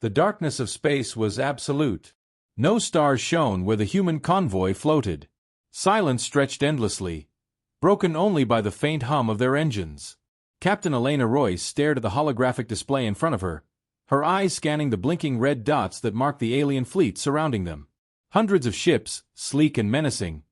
The darkness of space was absolute. No stars shone where the human convoy floated. Silence stretched endlessly, broken only by the faint hum of their engines. Captain Elena Royce stared at the holographic display in front of her, her eyes scanning the blinking red dots that marked the alien fleet surrounding them. Hundreds of ships, sleek and menacing,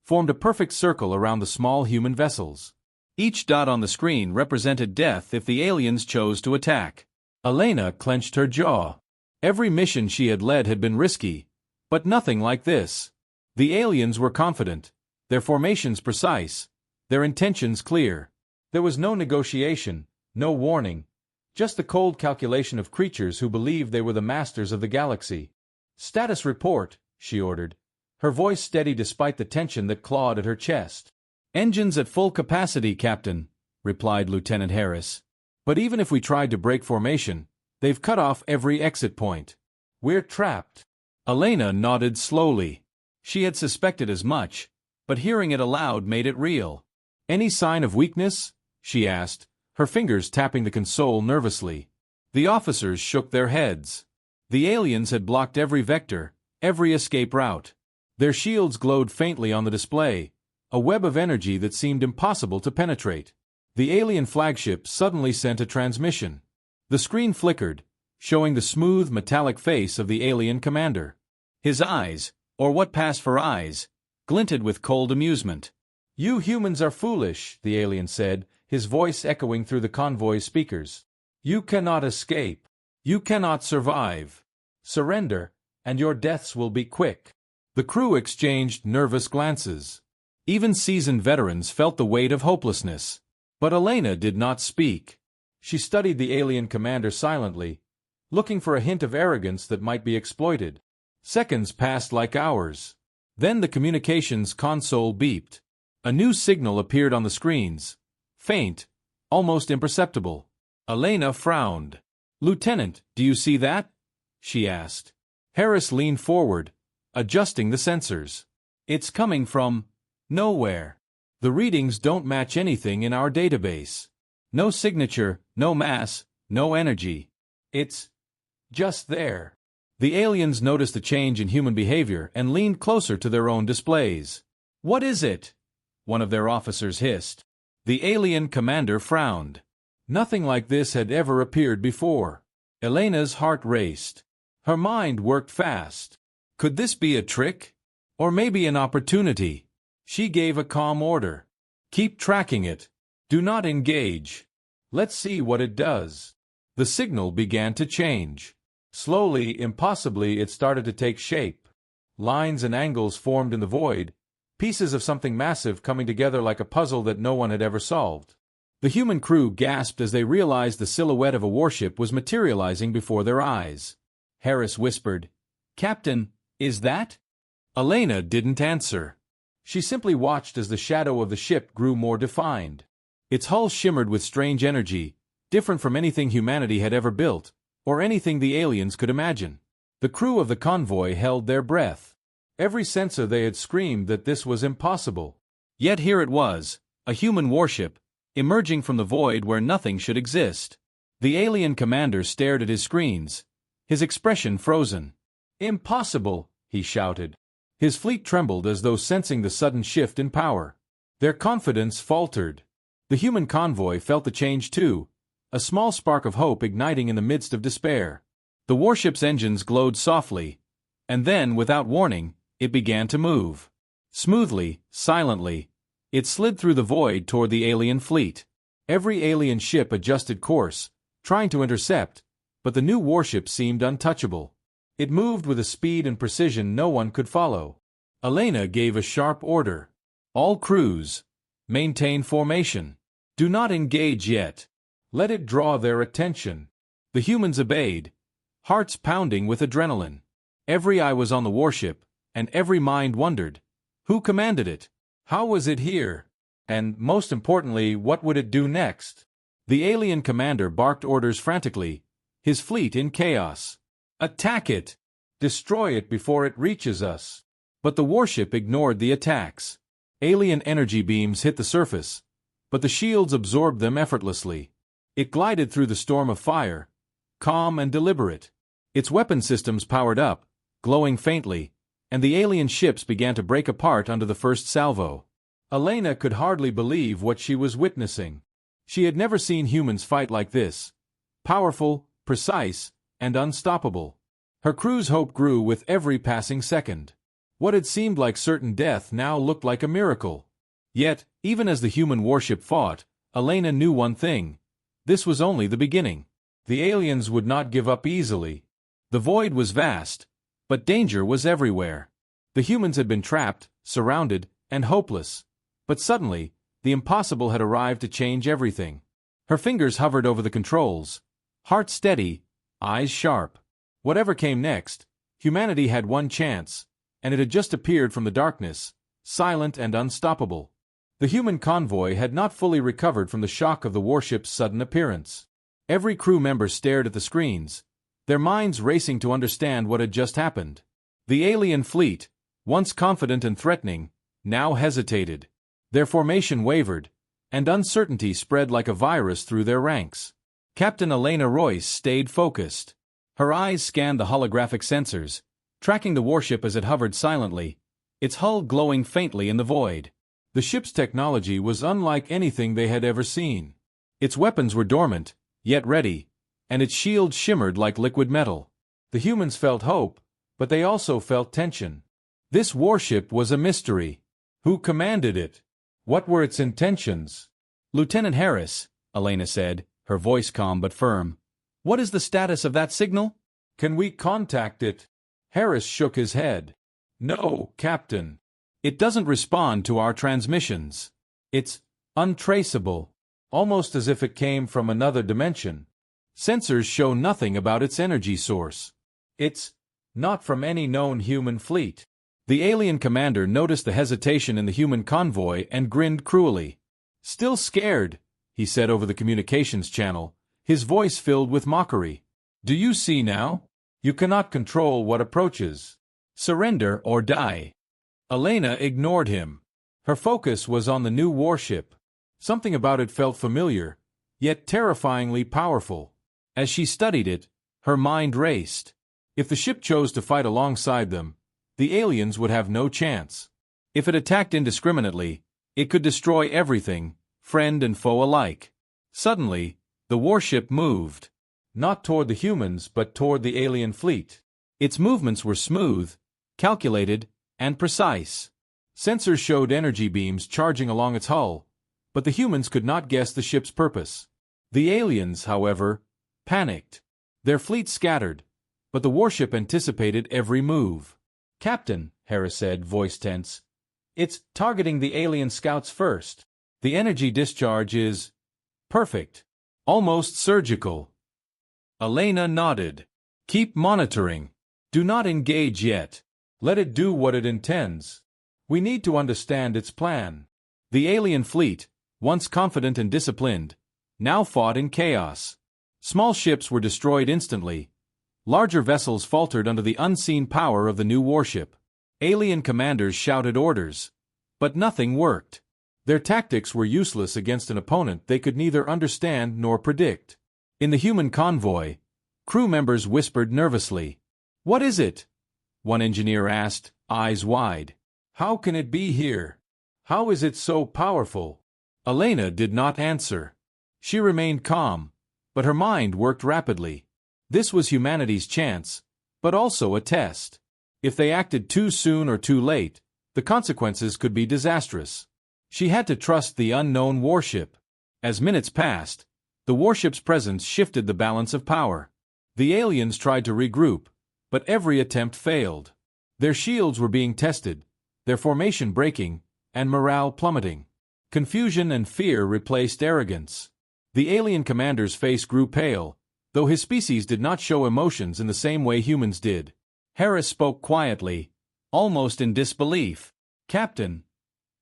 formed a perfect circle around the small human vessels. Each dot on the screen represented death if the aliens chose to attack. Elena clenched her jaw. Every mission she had led had been risky, but nothing like this. The aliens were confident, their formations precise, their intentions clear. There was no negotiation, no warning, just the cold calculation of creatures who believed they were the masters of the galaxy. "Status report," she ordered, her voice steady despite the tension that clawed at her chest. "Engines at full capacity, Captain," replied Lieutenant Harris. "But even if we tried to break formation, they've cut off every exit point. We're trapped." Elena nodded slowly. She had suspected as much, but hearing it aloud made it real. "Any sign of weakness?" she asked, her fingers tapping the console nervously. The officers shook their heads. The aliens had blocked every vector, every escape route. Their shields glowed faintly on the display, a web of energy that seemed impossible to penetrate. The alien flagship suddenly sent a transmission. The screen flickered, showing the smooth, metallic face of the alien commander. His eyes, or what passed for eyes, glinted with cold amusement. "You humans are foolish," the alien said, his voice echoing through the convoy's speakers. "You cannot escape. You cannot survive. Surrender, and your deaths will be quick." The crew exchanged nervous glances. Even seasoned veterans felt the weight of hopelessness. But Elena did not speak. She studied the alien commander silently, looking for a hint of arrogance that might be exploited. Seconds passed like hours. Then the communications console beeped. A new signal appeared on the screens. Faint, almost imperceptible. Elena frowned. "Lieutenant, do you see that?" she asked. Harris leaned forward, adjusting the sensors. "It's coming from nowhere. The readings don't match anything in our database. No signature, no mass, no energy. It's just there." The aliens noticed the change in human behavior and leaned closer to their own displays. "What is it?" one of their officers hissed. The alien commander frowned. Nothing like this had ever appeared before. Elena's heart raced. Her mind worked fast. Could this be a trick? Or maybe an opportunity? She gave a calm order. "Keep tracking it. Do not engage. Let's see what it does." The signal began to change. Slowly, impossibly, it started to take shape. Lines and angles formed in the void, pieces of something massive coming together like a puzzle that no one had ever solved. The human crew gasped as they realized the silhouette of a warship was materializing before their eyes. Harris whispered, "Captain, is that?" Elena didn't answer. She simply watched as the shadow of the ship grew more defined. Its hull shimmered with strange energy, different from anything humanity had ever built, or anything the aliens could imagine. The crew of the convoy held their breath. Every sensor they had screamed that this was impossible. Yet here it was, a human warship, emerging from the void where nothing should exist. The alien commander stared at his screens, his expression frozen. "Impossible!" he shouted. His fleet trembled as though sensing the sudden shift in power. Their confidence faltered. The human convoy felt the change too, a small spark of hope igniting in the midst of despair. The warship's engines glowed softly, and then, without warning, it began to move. Smoothly, silently, it slid through the void toward the alien fleet. Every alien ship adjusted course, trying to intercept, but the new warship seemed untouchable. It moved with a speed and precision no one could follow. Elena gave a sharp order. "All crews, maintain formation. Do not engage yet. Let it draw their attention." The humans obeyed, hearts pounding with adrenaline. Every eye was on the warship, and every mind wondered, who commanded it? How was it here? And, most importantly, what would it do next? The alien commander barked orders frantically, his fleet in chaos. "Attack it! Destroy it before it reaches us!" But the warship ignored the attacks. Alien energy beams hit the surface, but the shields absorbed them effortlessly. It glided through the storm of fire, calm and deliberate. Its weapon systems powered up, glowing faintly, and the alien ships began to break apart under the first salvo. Elena could hardly believe what she was witnessing. She had never seen humans fight like this. Powerful, precise, and unstoppable. Her crew's hope grew with every passing second. What had seemed like certain death now looked like a miracle. Yet, even as the human warship fought, Elena knew one thing. This was only the beginning. The aliens would not give up easily. The void was vast, but danger was everywhere. The humans had been trapped, surrounded, and hopeless. But suddenly, the impossible had arrived to change everything. Her fingers hovered over the controls, heart steady, eyes sharp. Whatever came next, humanity had one chance, and it had just appeared from the darkness, silent and unstoppable. The human convoy had not fully recovered from the shock of the warship's sudden appearance. Every crew member stared at the screens, their minds racing to understand what had just happened. The alien fleet, once confident and threatening, now hesitated. Their formation wavered, and uncertainty spread like a virus through their ranks. Captain Elena Royce stayed focused. Her eyes scanned the holographic sensors, tracking the warship as it hovered silently, its hull glowing faintly in the void. The ship's technology was unlike anything they had ever seen. Its weapons were dormant, yet ready, and its shield shimmered like liquid metal. The humans felt hope, but they also felt tension. This warship was a mystery. Who commanded it? What were its intentions? Lieutenant Harris, Elena said, her voice calm but firm. What is the status of that signal? Can we contact it? Harris shook his head. No, Captain. It doesn't respond to our transmissions. It's untraceable, almost as if it came from another dimension. Sensors show nothing about its energy source. It's not from any known human fleet. The alien commander noticed the hesitation in the human convoy and grinned cruelly. Still scared, he said over the communications channel, his voice filled with mockery. Do you see now? You cannot control what approaches. Surrender or die. Elena ignored him. Her focus was on the new warship. Something about it felt familiar, yet terrifyingly powerful. As she studied it, her mind raced. If the ship chose to fight alongside them, the aliens would have no chance. If it attacked indiscriminately, it could destroy everything, friend and foe alike. Suddenly, the warship moved. Not toward the humans, but toward the alien fleet. Its movements were smooth, calculated, and precise. Sensors showed energy beams charging along its hull, but the humans could not guess the ship's purpose. The aliens, however, panicked. Their fleet scattered, but the warship anticipated every move. Captain, Harris said, voice tense, it's targeting the alien scouts first. The energy discharge is perfect, almost surgical. Elena nodded. Keep monitoring. Do not engage yet. Let it do what it intends. We need to understand its plan. The alien fleet, once confident and disciplined, now fought in chaos. Small ships were destroyed instantly. Larger vessels faltered under the unseen power of the new warship. Alien commanders shouted orders, but nothing worked. Their tactics were useless against an opponent they could neither understand nor predict. In the human convoy, crew members whispered nervously. What is it? One engineer asked, eyes wide. How can it be here? How is it so powerful? Elena did not answer. She remained calm, but her mind worked rapidly. This was humanity's chance, but also a test. If they acted too soon or too late, the consequences could be disastrous. She had to trust the unknown warship. As minutes passed, the warship's presence shifted the balance of power. The aliens tried to regroup, but every attempt failed. Their shields were being tested, their formation breaking, and morale plummeting. Confusion and fear replaced arrogance. The alien commander's face grew pale, though his species did not show emotions in the same way humans did. Harris spoke quietly, almost in disbelief. Captain,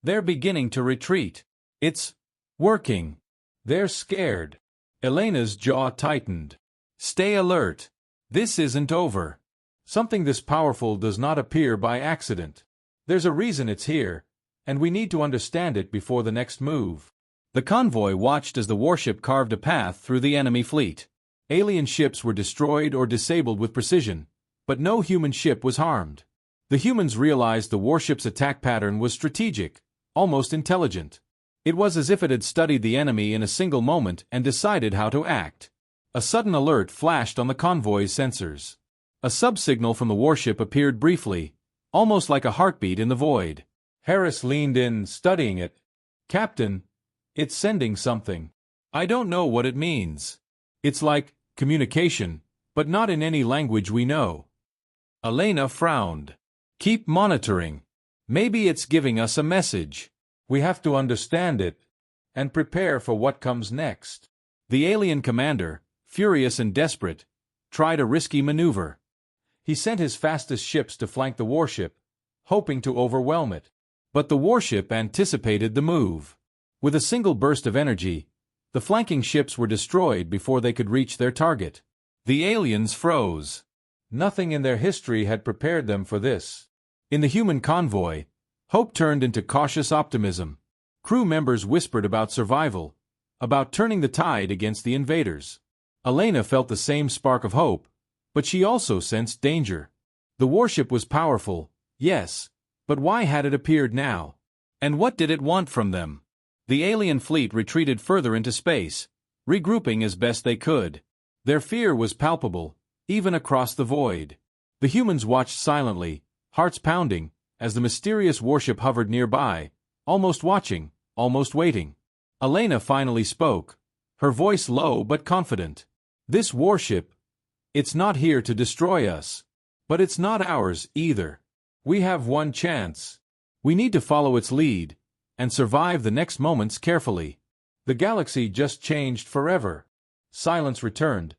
they're beginning to retreat. It's working. They're scared. Elena's jaw tightened. Stay alert. This isn't over. Something this powerful does not appear by accident. There's a reason it's here, and we need to understand it before the next move. The convoy watched as the warship carved a path through the enemy fleet. Alien ships were destroyed or disabled with precision, but no human ship was harmed. The humans realized the warship's attack pattern was strategic, almost intelligent. It was as if it had studied the enemy in a single moment and decided how to act. A sudden alert flashed on the convoy's sensors. A subsignal from the warship appeared briefly, almost like a heartbeat in the void. Harris leaned in, studying it. "Captain, it's sending something. I don't know what it means. It's like communication, but not in any language we know." Elena frowned. "Keep monitoring. Maybe it's giving us a message. We have to understand it and prepare for what comes next." The alien commander, furious and desperate, tried a risky maneuver. He sent his fastest ships to flank the warship, hoping to overwhelm it. But the warship anticipated the move. With a single burst of energy, the flanking ships were destroyed before they could reach their target. The aliens froze. Nothing in their history had prepared them for this. In the human convoy, hope turned into cautious optimism. Crew members whispered about survival, about turning the tide against the invaders. Elena felt the same spark of hope, but she also sensed danger. The warship was powerful, yes, but why had it appeared now? And what did it want from them? The alien fleet retreated further into space, regrouping as best they could. Their fear was palpable, even across the void. The humans watched silently, hearts pounding, as the mysterious warship hovered nearby, almost watching, almost waiting. Elena finally spoke, her voice low but confident. "This warship, it's not here to destroy us. But it's not ours either. We have one chance. We need to follow its lead, and survive the next moments carefully." The galaxy just changed forever. Silence returned,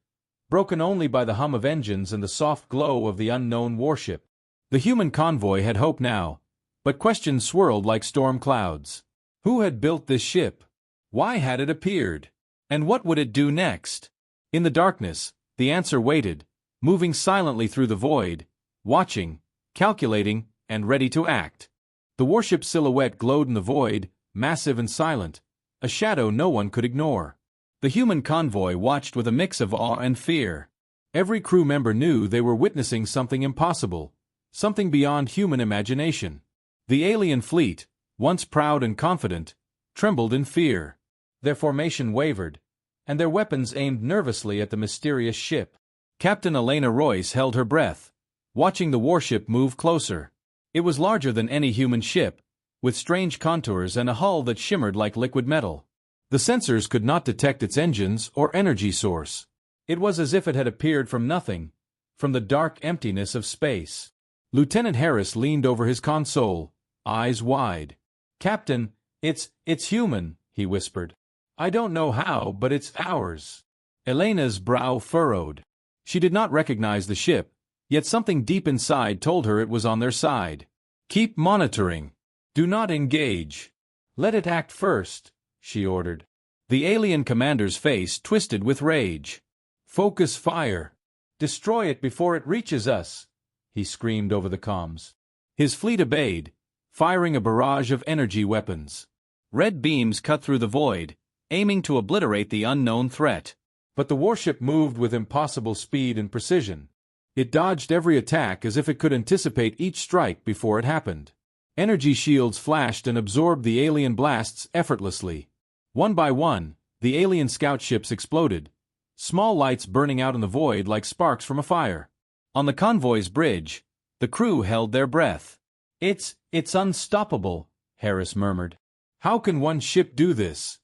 broken only by the hum of engines and the soft glow of the unknown warship. The human convoy had hope now, but questions swirled like storm clouds. Who had built this ship? Why had it appeared? And what would it do next? In the darkness, the answer waited, moving silently through the void, watching, calculating, and ready to act. The warship's silhouette glowed in the void, massive and silent, a shadow no one could ignore. The human convoy watched with a mix of awe and fear. Every crew member knew they were witnessing something impossible, something beyond human imagination. The alien fleet, once proud and confident, trembled in fear. Their formation wavered, and their weapons aimed nervously at the mysterious ship. Captain Elena Royce held her breath, watching the warship move closer. It was larger than any human ship, with strange contours and a hull that shimmered like liquid metal. The sensors could not detect its engines or energy source. It was as if it had appeared from nothing, from the dark emptiness of space. Lieutenant Harris leaned over his console, eyes wide. "Captain, it's human," he whispered. "I don't know how, but it's ours." Elena's brow furrowed. She did not recognize the ship, yet something deep inside told her it was on their side. "Keep monitoring. Do not engage. Let it act first," she ordered. The alien commander's face twisted with rage. "Focus fire. Destroy it before it reaches us," he screamed over the comms. His fleet obeyed, firing a barrage of energy weapons. Red beams cut through the void, aiming to obliterate the unknown threat. But the warship moved with impossible speed and precision. It dodged every attack as if it could anticipate each strike before it happened. Energy shields flashed and absorbed the alien blasts effortlessly. One by one, the alien scout ships exploded, small lights burning out in the void like sparks from a fire. On the convoy's bridge, the crew held their breath. It's unstoppable," Harris murmured. "How can one ship do this?"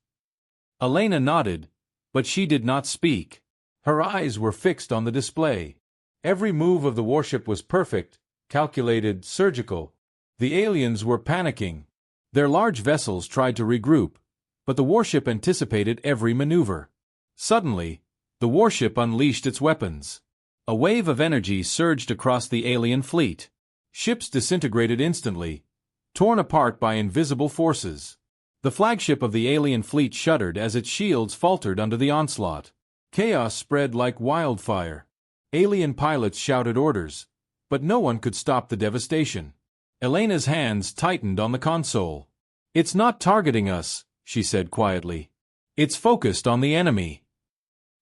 Elena nodded, but she did not speak. Her eyes were fixed on the display. Every move of the warship was perfect, calculated, surgical. The aliens were panicking. Their large vessels tried to regroup, but the warship anticipated every maneuver. Suddenly, the warship unleashed its weapons. A wave of energy surged across the alien fleet. Ships disintegrated instantly, torn apart by invisible forces. The flagship of the alien fleet shuddered as its shields faltered under the onslaught. Chaos spread like wildfire. Alien pilots shouted orders, but no one could stop the devastation. Elena's hands tightened on the console. "It's not targeting us," she said quietly. "It's focused on the enemy."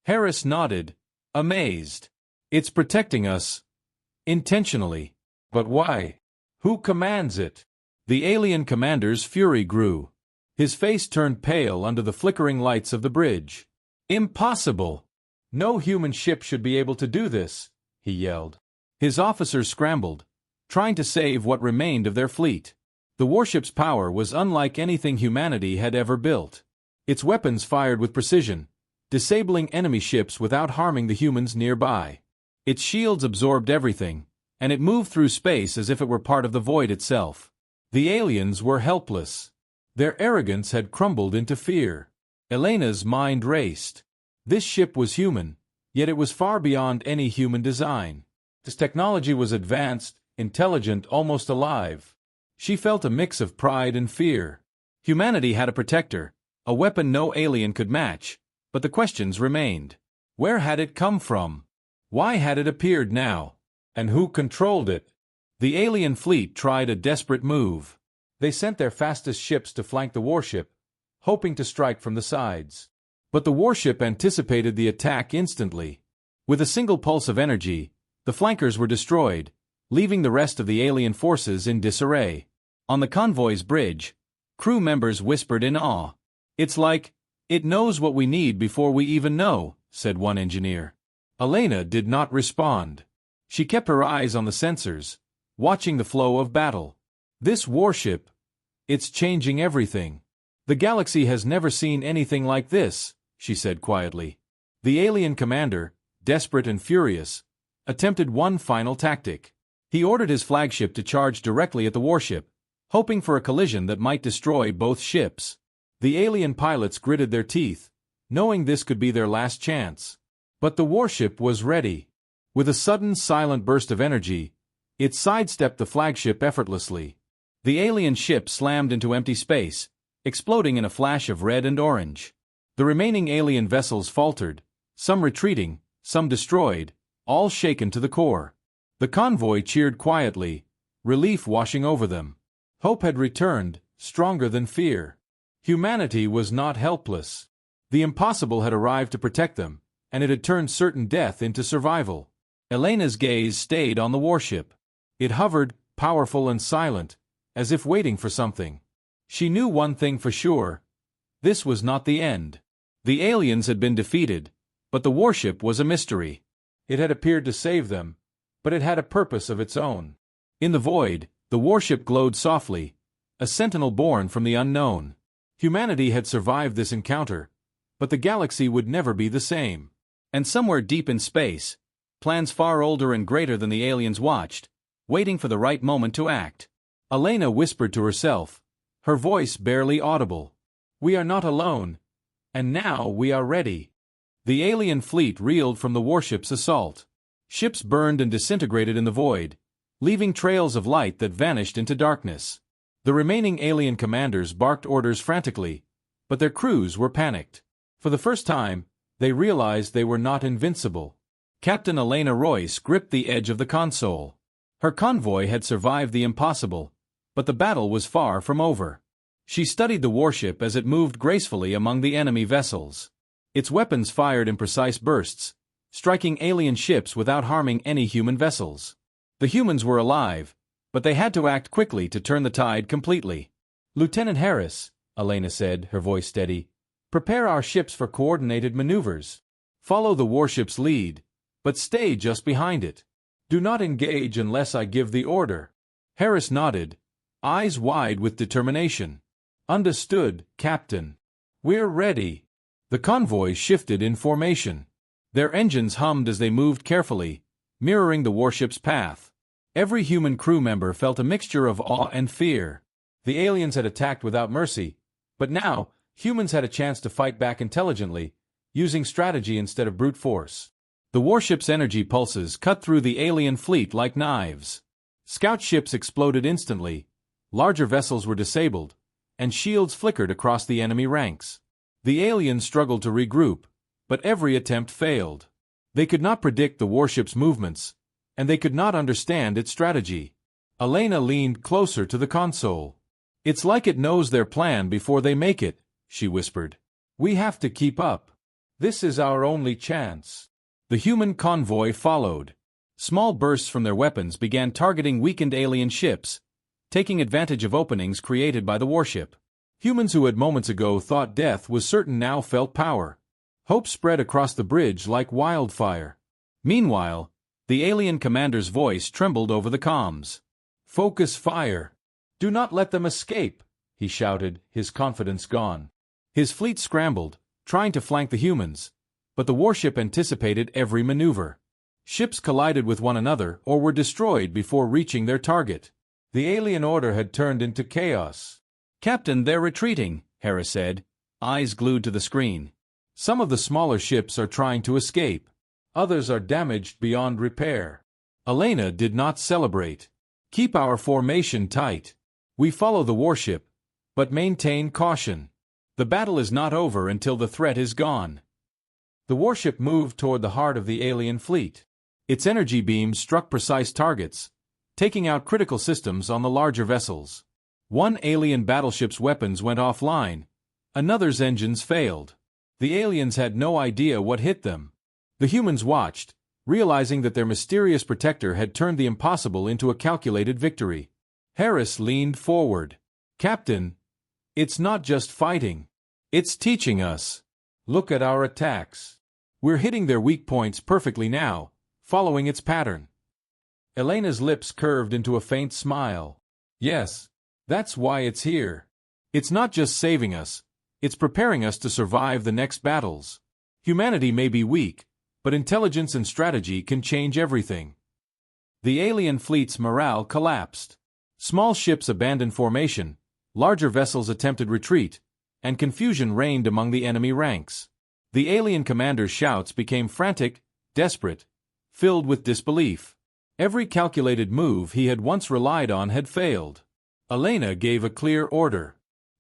Harris nodded, amazed. It's protecting us. Intentionally. But why? Who commands it? The alien commander's fury grew. His face turned pale under the flickering lights of the bridge. Impossible! No human ship should be able to do this, he yelled. His officers scrambled, trying to save what remained of their fleet. The warship's power was unlike anything humanity had ever built. Its weapons fired with precision, disabling enemy ships without harming the humans nearby. Its shields absorbed everything, and it moved through space as if it were part of the void itself. The aliens were helpless. Their arrogance had crumbled into fear. Elena's mind raced. This ship was human, yet it was far beyond any human design. This technology was advanced, intelligent, almost alive. She felt a mix of pride and fear. Humanity had a protector, a weapon no alien could match, but the questions remained. Where had it come from? Why had it appeared now? And who controlled it? The alien fleet tried a desperate move. They sent their fastest ships to flank the warship, hoping to strike from the sides. But the warship anticipated the attack instantly. With a single pulse of energy, the flankers were destroyed, leaving the rest of the alien forces in disarray. On the convoy's bridge, crew members whispered in awe. "It's like, it knows what we need before we even know," said one engineer. Elena did not respond. She kept her eyes on the sensors, watching the flow of battle. This warship, it's changing everything. The galaxy has never seen anything like this, she said quietly. The alien commander, desperate and furious, attempted one final tactic. He ordered his flagship to charge directly at the warship, hoping for a collision that might destroy both ships. The alien pilots gritted their teeth, knowing this could be their last chance. But the warship was ready. With a sudden silent burst of energy, it sidestepped the flagship effortlessly. The alien ship slammed into empty space, exploding in a flash of red and orange. The remaining alien vessels faltered, some retreating, some destroyed, all shaken to the core. The convoy cheered quietly, relief washing over them. Hope had returned, stronger than fear. Humanity was not helpless. The impossible had arrived to protect them, and it had turned certain death into survival. Elena's gaze stayed on the warship. It hovered, powerful and silent, as if waiting for something. She knew one thing for sure. This was not the end. The aliens had been defeated, but the warship was a mystery. It had appeared to save them, but it had a purpose of its own. In the void, the warship glowed softly, a sentinel born from the unknown. Humanity had survived this encounter, but the galaxy would never be the same. And somewhere deep in space, plans far older and greater than the aliens watched, waiting for the right moment to act. Elena whispered to herself, her voice barely audible. "We are not alone, and now we are ready." The alien fleet reeled from the warship's assault. Ships burned and disintegrated in the void, leaving trails of light that vanished into darkness. The remaining alien commanders barked orders frantically, but their crews were panicked. For the first time, they realized they were not invincible. Captain Elena Royce gripped the edge of the console. Her convoy had survived the impossible, but the battle was far from over. She studied the warship as it moved gracefully among the enemy vessels. Its weapons fired in precise bursts, striking alien ships without harming any human vessels. The humans were alive, but they had to act quickly to turn the tide completely. "Lieutenant Harris," Elena said, her voice steady, "prepare our ships for coordinated maneuvers. Follow the warship's lead, but stay just behind it. Do not engage unless I give the order." Harris nodded, eyes wide with determination. "Understood, Captain. We're ready." The convoy shifted in formation. Their engines hummed as they moved carefully, mirroring the warship's path. Every human crew member felt a mixture of awe and fear. The aliens had attacked without mercy, but now, humans had a chance to fight back intelligently, using strategy instead of brute force. The warship's energy pulses cut through the alien fleet like knives. Scout ships exploded instantly, larger vessels were disabled, and shields flickered across the enemy ranks. The aliens struggled to regroup, but every attempt failed. They could not predict the warship's movements, and they could not understand its strategy. Elena leaned closer to the console. "It's like it knows their plan before they make it," she whispered. "We have to keep up. This is our only chance." The human convoy followed. Small bursts from their weapons began targeting weakened alien ships, taking advantage of openings created by the warship. Humans who had moments ago thought death was certain now felt power. Hope spread across the bridge like wildfire. Meanwhile, the alien commander's voice trembled over the comms. "Focus fire. Do not let them escape," he shouted, his confidence gone. His fleet scrambled, trying to flank the humans, but the warship anticipated every maneuver. Ships collided with one another or were destroyed before reaching their target. The alien order had turned into chaos. "Captain, they're retreating," Harris said, eyes glued to the screen. "Some of the smaller ships are trying to escape. Others are damaged beyond repair." Elena did not celebrate. "Keep our formation tight. We follow the warship, but maintain caution. The battle is not over until the threat is gone." The warship moved toward the heart of the alien fleet. Its energy beams struck precise targets, taking out critical systems on the larger vessels. One alien battleship's weapons went offline. Another's engines failed. The aliens had no idea what hit them. The humans watched, realizing that their mysterious protector had turned the impossible into a calculated victory. Harris leaned forward. "Captain, it's not just fighting. It's teaching us. Look at our attacks. We're hitting their weak points perfectly now, following its pattern." Elena's lips curved into a faint smile. "Yes, that's why it's here. It's not just saving us, it's preparing us to survive the next battles. Humanity may be weak, but intelligence and strategy can change everything." The alien fleet's morale collapsed. Small ships abandoned formation, larger vessels attempted retreat, and confusion reigned among the enemy ranks. The alien commander's shouts became frantic, desperate, filled with disbelief. Every calculated move he had once relied on had failed. Elena gave a clear order.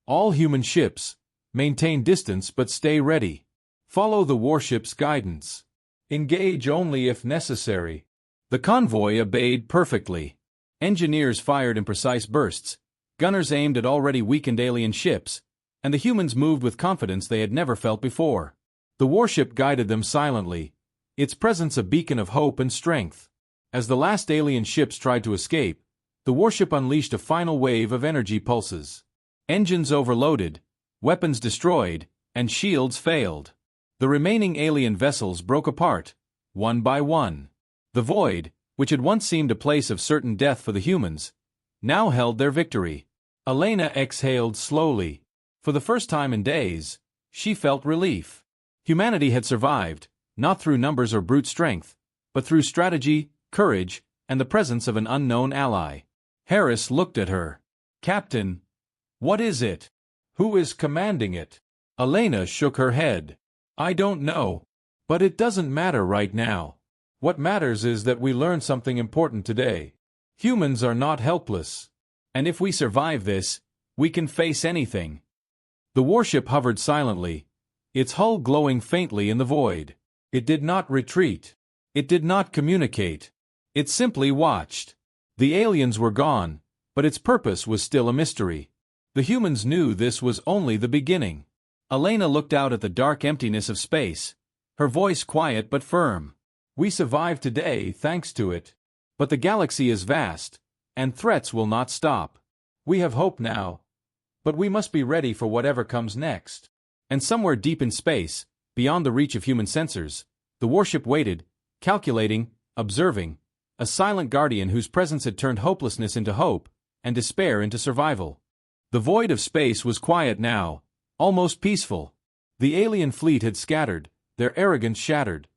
"All human ships, maintain distance but stay ready. Follow the warship's guidance. Engage only if necessary." The convoy obeyed perfectly. Engineers fired in precise bursts, gunners aimed at already weakened alien ships, and the humans moved with confidence they had never felt before. The warship guided them silently, its presence a beacon of hope and strength. As the last alien ships tried to escape, the warship unleashed a final wave of energy pulses. Engines overloaded, weapons destroyed, and shields failed. The remaining alien vessels broke apart, one by one. The void, which had once seemed a place of certain death for the humans, now held their victory. Elena exhaled slowly. For the first time in days, she felt relief. Humanity had survived, not through numbers or brute strength, but through strategy, courage, and the presence of an unknown ally. Harris looked at her. "Captain, what is it? Who is commanding it?" Elena shook her head. "I don't know. But it doesn't matter right now. What matters is that we learned something important today. Humans are not helpless. And if we survive this, we can face anything." The warship hovered silently, its hull glowing faintly in the void. It did not retreat. It did not communicate. It simply watched. The aliens were gone, but its purpose was still a mystery. The humans knew this was only the beginning. Elena looked out at the dark emptiness of space, her voice quiet but firm. "We survived today thanks to it. But the galaxy is vast, and threats will not stop. We have hope now, but we must be ready for whatever comes next." And somewhere deep in space, beyond the reach of human sensors, the warship waited, calculating, observing, a silent guardian whose presence had turned hopelessness into hope, and despair into survival. The void of space was quiet now, almost peaceful. The alien fleet had scattered, their arrogance shattered,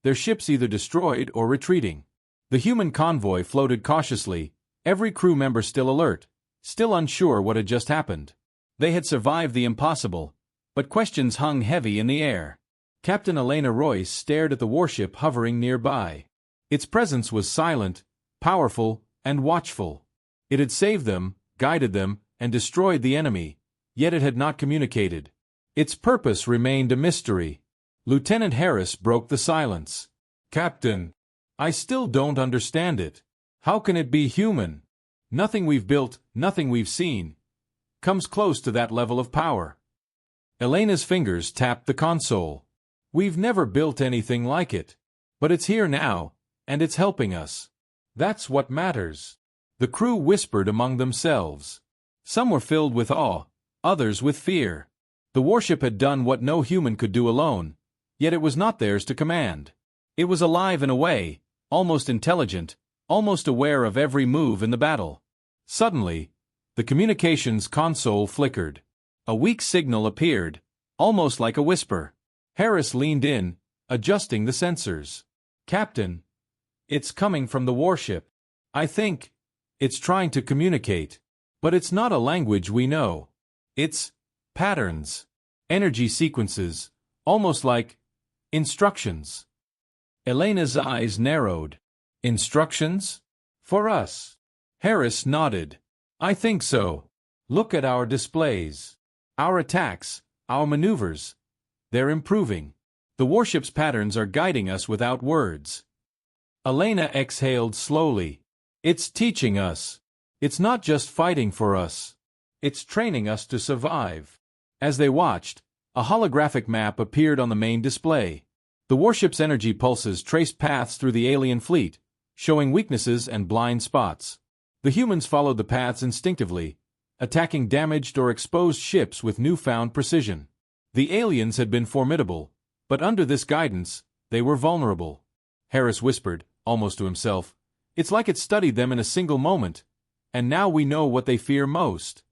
their ships either destroyed or retreating. The human convoy floated cautiously, every crew member still alert, still unsure what had just happened. They had survived the impossible, but questions hung heavy in the air. Captain Elena Royce stared at the warship hovering nearby. Its presence was silent, powerful, and watchful. It had saved them, guided them, and destroyed the enemy, yet it had not communicated. Its purpose remained a mystery. Lieutenant Harris broke the silence. "Captain, I still don't understand it. How can it be human? Nothing we've built, nothing we've seen, comes close to that level of power." Elena's fingers tapped the console. "We've never built anything like it. But it's here now, and it's helping us. That's what matters. The crew whispered among themselves. Some were filled with awe, others with fear. The warship had done what no human could do alone, yet it was not theirs to command. It was alive in a way, almost intelligent, almost aware of every move in the battle. Suddenly, the communications console flickered. A weak signal appeared, almost like a whisper. Harris leaned in, adjusting the sensors. "Captain, it's coming from the warship. I think it's trying to communicate, but it's not a language we know. It's patterns, energy sequences, almost like instructions." Elena's eyes narrowed. "Instructions? For us?" Harris nodded. "I think so. Look at our displays. Our attacks, our maneuvers. They're improving. The warship's patterns are guiding us without words." Elena exhaled slowly. "It's teaching us. It's not just fighting for us. It's training us to survive." As they watched, a holographic map appeared on the main display. The warship's energy pulses traced paths through the alien fleet, showing weaknesses and blind spots. The humans followed the paths instinctively, attacking damaged or exposed ships with newfound precision. The aliens had been formidable, but under this guidance, they were vulnerable. Harris whispered, almost to himself, "It's like it studied them in a single moment, and now we know what they fear most."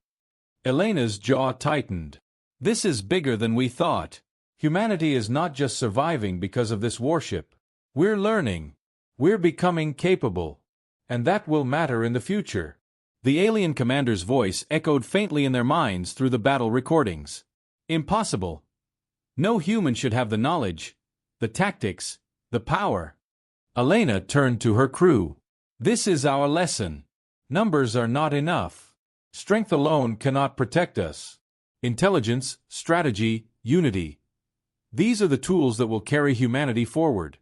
Elena's jaw tightened. "This is bigger than we thought. Humanity is not just surviving because of this warship. We're learning. We're becoming capable. And that will matter in the future." The alien commander's voice echoed faintly in their minds through the battle recordings. "Impossible. No human should have the knowledge, the tactics, the power." Elena turned to her crew. "This is our lesson. Numbers are not enough. Strength alone cannot protect us. Intelligence, strategy, unity. These are the tools that will carry humanity forward."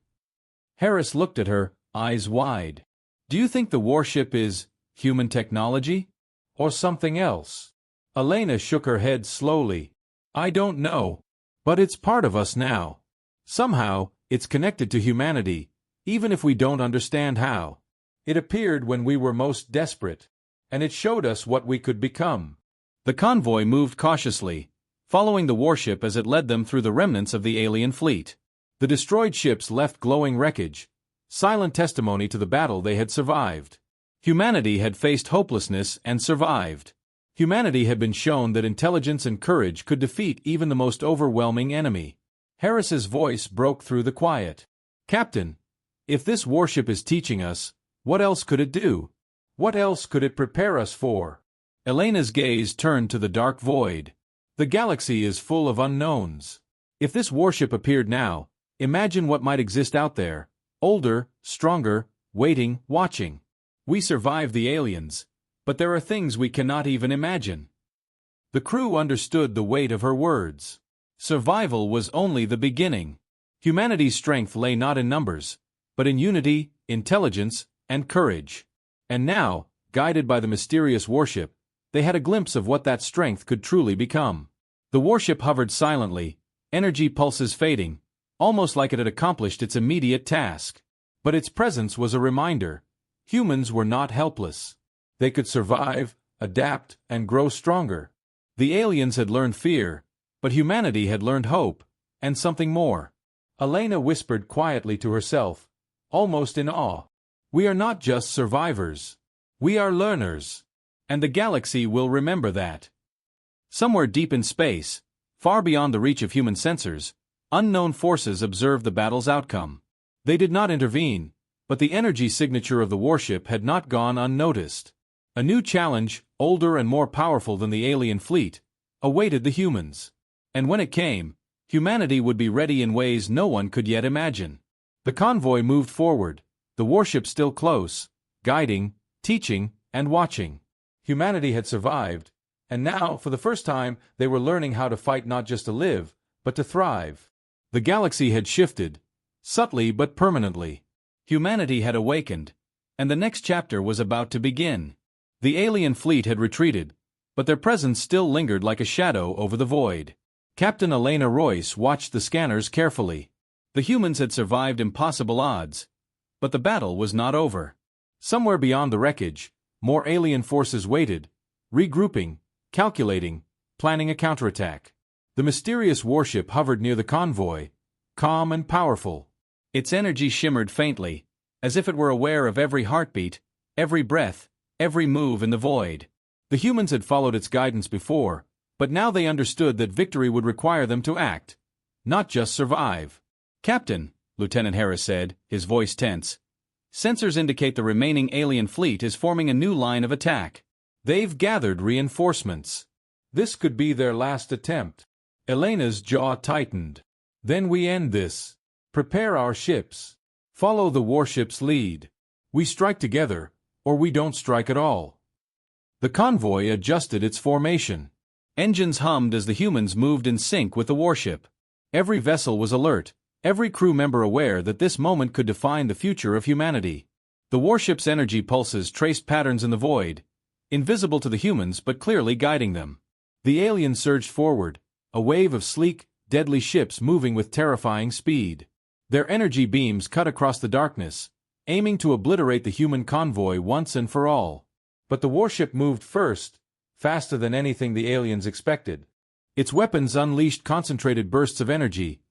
Harris looked at her, eyes wide. "Do you think the warship is human technology? Or something else?" Elena shook her head slowly. "I don't know. But it's part of us now. Somehow, it's connected to humanity, even if we don't understand how. It appeared when we were most desperate, and it showed us what we could become." The convoy moved cautiously, following the warship as it led them through the remnants of the alien fleet. The destroyed ships left glowing wreckage, silent testimony to the battle they had survived. Humanity had faced hopelessness and survived. Humanity had been shown that intelligence and courage could defeat even the most overwhelming enemy. Harris's voice broke through the quiet. "Captain, if this warship is teaching us, what else could it do? What else could it prepare us for?" Elena's gaze turned to the dark void. "The galaxy is full of unknowns. If this warship appeared now, imagine what might exist out there, older, stronger, waiting, watching. We survived the aliens, but there are things we cannot even imagine." The crew understood the weight of her words. Survival was only the beginning. Humanity's strength lay not in numbers, but in unity, intelligence, and courage. And now, guided by the mysterious warship, they had a glimpse of what that strength could truly become. The warship hovered silently, energy pulses fading, almost like it had accomplished its immediate task. But its presence was a reminder. Humans were not helpless. They could survive, adapt, and grow stronger. The aliens had learned fear, but humanity had learned hope, and something more. Elena whispered quietly to herself, almost in awe. "We are not just survivors. We are learners. And the galaxy will remember that." Somewhere deep in space, far beyond the reach of human sensors, unknown forces observed the battle's outcome. They did not intervene, but the energy signature of the warship had not gone unnoticed. A new challenge, older and more powerful than the alien fleet, awaited the humans. And when it came, humanity would be ready in ways no one could yet imagine. The convoy moved forward, the warship still close, guiding, teaching, and watching. Humanity had survived, and now, for the first time, they were learning how to fight not just to live, but to thrive. The galaxy had shifted, subtly but permanently. Humanity had awakened, and the next chapter was about to begin. The alien fleet had retreated, but their presence still lingered like a shadow over the void. Captain Elena Royce watched the scanners carefully. The humans had survived impossible odds. But the battle was not over. Somewhere beyond the wreckage, more alien forces waited, regrouping, calculating, planning a counterattack. The mysterious warship hovered near the convoy, calm and powerful. Its energy shimmered faintly, as if it were aware of every heartbeat, every breath, every move in the void. The humans had followed its guidance before, but now they understood that victory would require them to act, not just survive. "Captain," Lieutenant Harris said, his voice tense. "Sensors indicate the remaining alien fleet is forming a new line of attack." They've gathered reinforcements. This could be their last attempt. Elena's jaw tightened. Then we end this. Prepare our ships. Follow the warship's lead. We strike together, or we don't strike at all. The convoy adjusted its formation. Engines hummed as the humans moved in sync with the warship. Every vessel was alert, every crew member aware that this moment could define the future of humanity. The warship's energy pulses traced patterns in the void, invisible to the humans but clearly guiding them. The aliens surged forward, a wave of sleek, deadly ships moving with terrifying speed. Their energy beams cut across the darkness, aiming to obliterate the human convoy once and for all. But the warship moved first, faster than anything the aliens expected. Its weapons unleashed concentrated bursts of energy,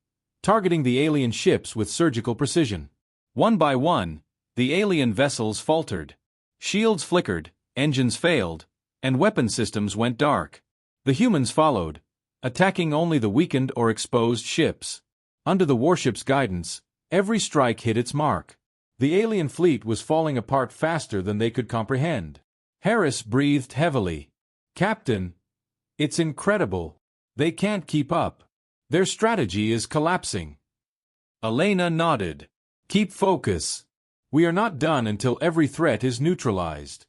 targeting the alien ships with surgical precision. One by one, the alien vessels faltered. Shields flickered, engines failed, and weapon systems went dark. The humans followed, attacking only the weakened or exposed ships. Under the warship's guidance, every strike hit its mark. The alien fleet was falling apart faster than they could comprehend. Harris breathed heavily. "Captain, it's incredible. They can't keep up. Their strategy is collapsing." Elena nodded. "Keep focus. We are not done until every threat is neutralized."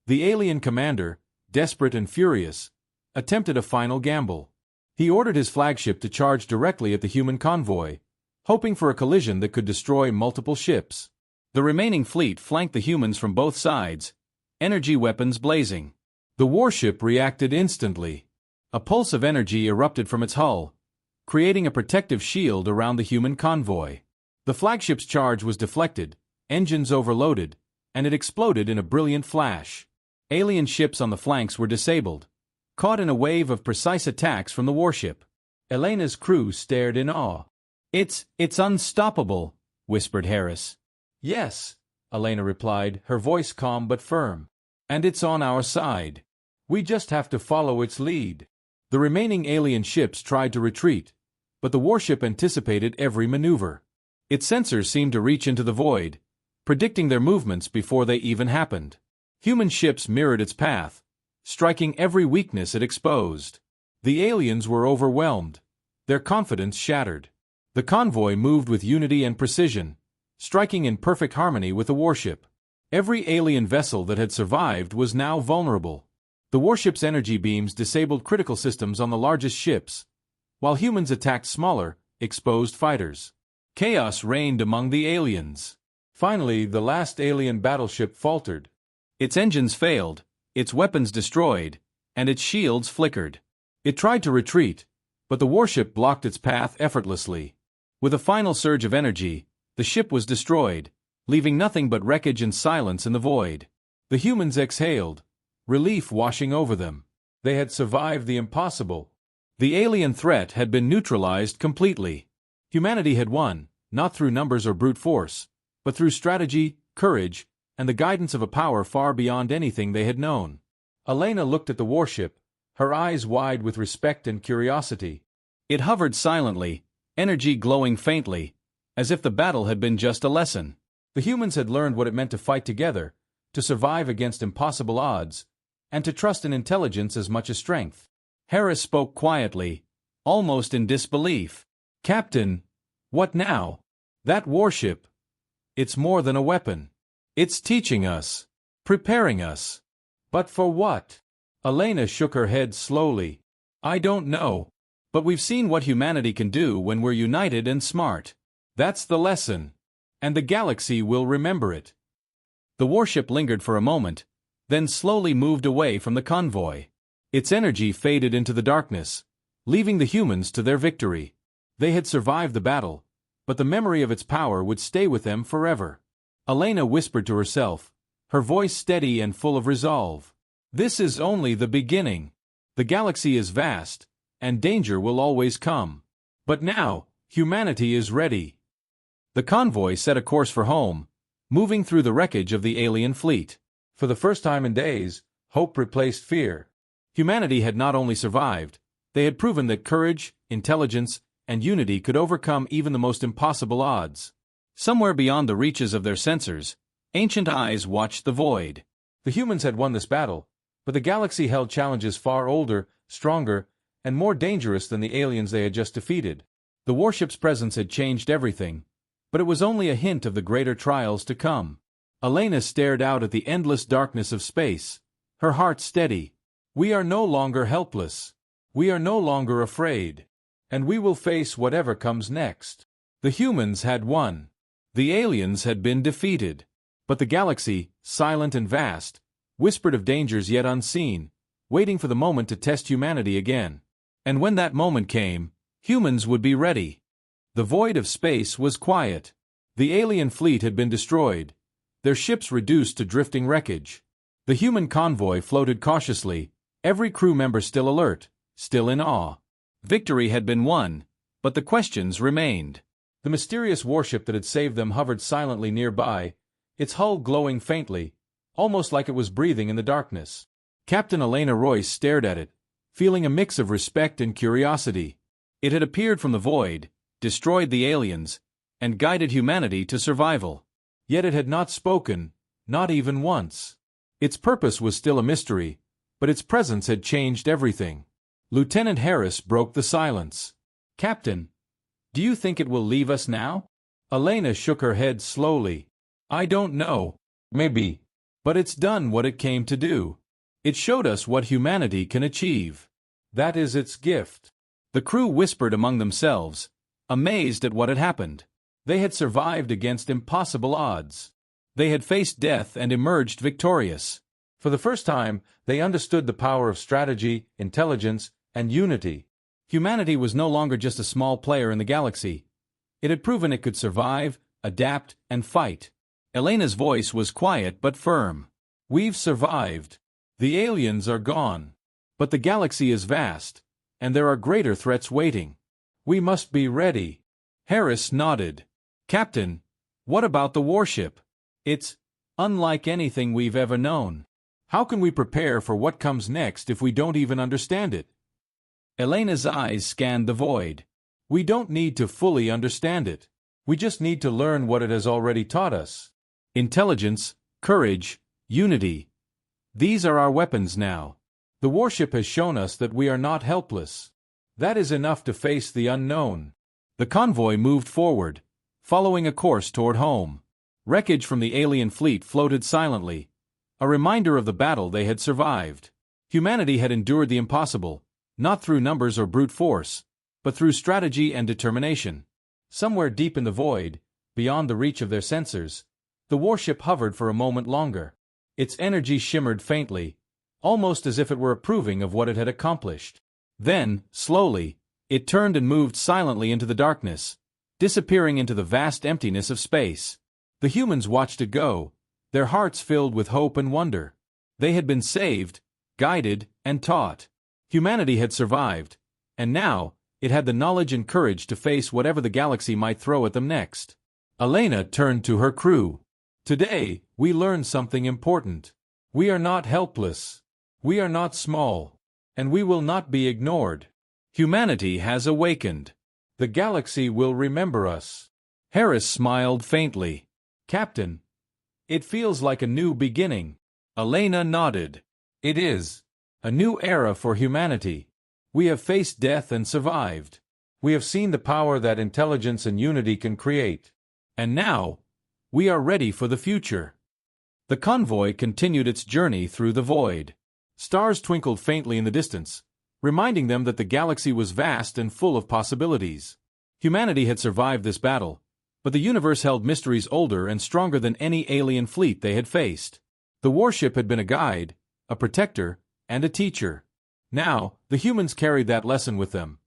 The alien commander, desperate and furious, attempted a final gamble. He ordered his flagship to charge directly at the human convoy, hoping for a collision that could destroy multiple ships. The remaining fleet flanked the humans from both sides, energy weapons blazing. The warship reacted instantly. A pulse of energy erupted from its hull, creating a protective shield around the human convoy. The flagship's charge was deflected, engines overloaded, and it exploded in a brilliant flash. Alien ships on the flanks were disabled, caught in a wave of precise attacks from the warship. Elena's crew stared in awe. It's unstoppable," whispered Harris. "Yes," Elena replied, her voice calm but firm. "And it's on our side. We just have to follow its lead." The remaining alien ships tried to retreat, but the warship anticipated every maneuver. Its sensors seemed to reach into the void, predicting their movements before they even happened. Human ships mirrored its path, striking every weakness it exposed. The aliens were overwhelmed, their confidence shattered. The convoy moved with unity and precision, striking in perfect harmony with the warship. Every alien vessel that had survived was now vulnerable. The warship's energy beams disabled critical systems on the largest ships, while humans attacked smaller, exposed fighters. Chaos reigned among the aliens. Finally, the last alien battleship faltered. Its engines failed, its weapons destroyed, and its shields flickered. It tried to retreat, but the warship blocked its path effortlessly. With a final surge of energy, the ship was destroyed, leaving nothing but wreckage and silence in the void. The humans exhaled, relief washing over them. They had survived the impossible. The alien threat had been neutralized completely. Humanity had won, not through numbers or brute force, but through strategy, courage, and the guidance of a power far beyond anything they had known. Elena looked at the warship, her eyes wide with respect and curiosity. It hovered silently, energy glowing faintly, as if the battle had been just a lesson. The humans had learned what it meant to fight together, to survive against impossible odds, and to trust in intelligence as much as strength. Harris spoke quietly, almost in disbelief. "Captain, what now? That warship, it's more than a weapon. It's teaching us, preparing us. But for what?" Elena shook her head slowly. "I don't know. But we've seen what humanity can do when we're united and smart. That's the lesson. And the galaxy will remember it." The warship lingered for a moment, then slowly moved away from the convoy. Its energy faded into the darkness, leaving the humans to their victory. They had survived the battle, but the memory of its power would stay with them forever. Elena whispered to herself, her voice steady and full of resolve. This is only the beginning. The galaxy is vast, and danger will always come. But now, humanity is ready. The convoy set a course for home, moving through the wreckage of the alien fleet. For the first time in days, hope replaced fear. Humanity had not only survived, they had proven that courage, intelligence, and unity could overcome even the most impossible odds. Somewhere beyond the reaches of their sensors, ancient eyes watched the void. The humans had won this battle, but the galaxy held challenges far older, stronger, and more dangerous than the aliens they had just defeated. The warship's presence had changed everything, but it was only a hint of the greater trials to come. Elena stared out at the endless darkness of space, her heart steady. We are no longer helpless. We are no longer afraid. And we will face whatever comes next. The humans had won. The aliens had been defeated. But the galaxy, silent and vast, whispered of dangers yet unseen, waiting for the moment to test humanity again. And when that moment came, humans would be ready. The void of space was quiet. The alien fleet had been destroyed, their ships reduced to drifting wreckage. The human convoy floated cautiously, every crew member still alert, still in awe. Victory had been won, but the questions remained. The mysterious warship that had saved them hovered silently nearby, its hull glowing faintly, almost like it was breathing in the darkness. Captain Elena Royce stared at it, feeling a mix of respect and curiosity. It had appeared from the void, destroyed the aliens, and guided humanity to survival. Yet it had not spoken, not even once. Its purpose was still a mystery, but its presence had changed everything. Lieutenant Harris broke the silence. Captain, do you think it will leave us now? Elena shook her head slowly. I don't know. Maybe. But it's done what it came to do. It showed us what humanity can achieve. That is its gift. The crew whispered among themselves, amazed at what had happened. They had survived against impossible odds. They had faced death and emerged victorious. For the first time, they understood the power of strategy, intelligence, and unity. Humanity was no longer just a small player in the galaxy. It had proven it could survive, adapt, and fight. Elena's voice was quiet but firm. We've survived. The aliens are gone. But the galaxy is vast, and there are greater threats waiting. We must be ready. Harris nodded. Captain, what about the warship? It's unlike anything we've ever known. How can we prepare for what comes next if we don't even understand it? Elena's eyes scanned the void. We don't need to fully understand it. We just need to learn what it has already taught us. Intelligence, courage, unity. These are our weapons now. The warship has shown us that we are not helpless. That is enough to face the unknown. The convoy moved forward, following a course toward home. Wreckage from the alien fleet floated silently, a reminder of the battle they had survived. Humanity had endured the impossible, not through numbers or brute force, but through strategy and determination. Somewhere deep in the void, beyond the reach of their sensors, the warship hovered for a moment longer. Its energy shimmered faintly, almost as if it were approving of what it had accomplished. Then, slowly, it turned and moved silently into the darkness, disappearing into the vast emptiness of space. The humans watched it go, their hearts filled with hope and wonder. They had been saved, guided, and taught. Humanity had survived, and now, it had the knowledge and courage to face whatever the galaxy might throw at them next. Elena turned to her crew. Today, we learned something important. We are not helpless. We are not small. And we will not be ignored. Humanity has awakened. The galaxy will remember us. Harris smiled faintly. Captain, it feels like a new beginning. Elena nodded. It is. A new era for humanity. We have faced death and survived. We have seen the power that intelligence and unity can create. And now, we are ready for the future. The convoy continued its journey through the void. Stars twinkled faintly in the distance, reminding them that the galaxy was vast and full of possibilities. Humanity had survived this battle, but the universe held mysteries older and stronger than any alien fleet they had faced. The warship had been a guide, a protector, and a teacher. Now, the humans carried that lesson with them.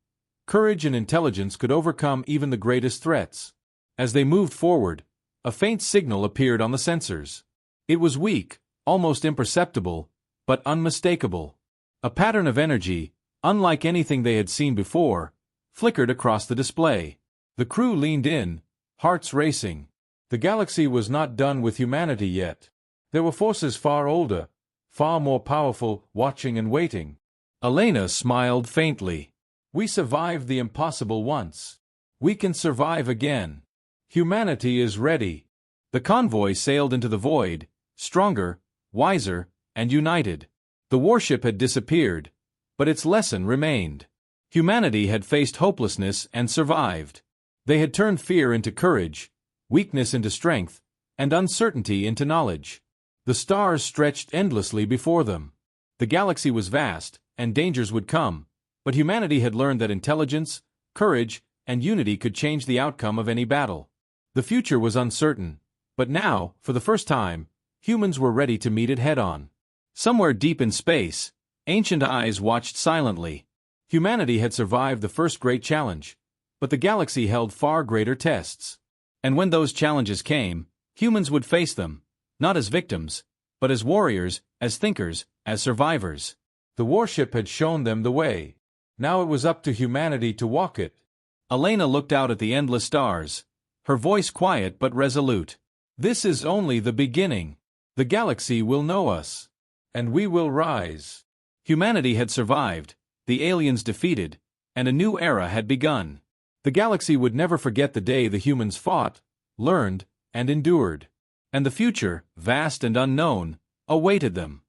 Courage and intelligence could overcome even the greatest threats. As they moved forward, a faint signal appeared on the sensors. It was weak, almost imperceptible, but unmistakable. A pattern of energy, unlike anything they had seen before, flickered across the display. The crew leaned in, hearts racing. The galaxy was not done with humanity yet. There were forces far older, far more powerful, watching and waiting. Elena smiled faintly. We survived the impossible once. We can survive again. Humanity is ready. The convoy sailed into the void, stronger, wiser, and united. The warship had disappeared, but its lesson remained. Humanity had faced hopelessness and survived. They had turned fear into courage, weakness into strength, and uncertainty into knowledge. The stars stretched endlessly before them. The galaxy was vast, and dangers would come, but humanity had learned that intelligence, courage, and unity could change the outcome of any battle. The future was uncertain, but now, for the first time, humans were ready to meet it head-on. Somewhere deep in space, ancient eyes watched silently. Humanity had survived the first great challenge, but the galaxy held far greater tests. And when those challenges came, humans would face them, not as victims, but as warriors, as thinkers, as survivors. The warship had shown them the way. Now it was up to humanity to walk it. Elena looked out at the endless stars, her voice quiet but resolute. This is only the beginning. The galaxy will know us. And we will rise. Humanity had survived, the aliens defeated, and a new era had begun. The galaxy would never forget the day the humans fought, learned, and endured. And the future, vast and unknown, awaited them.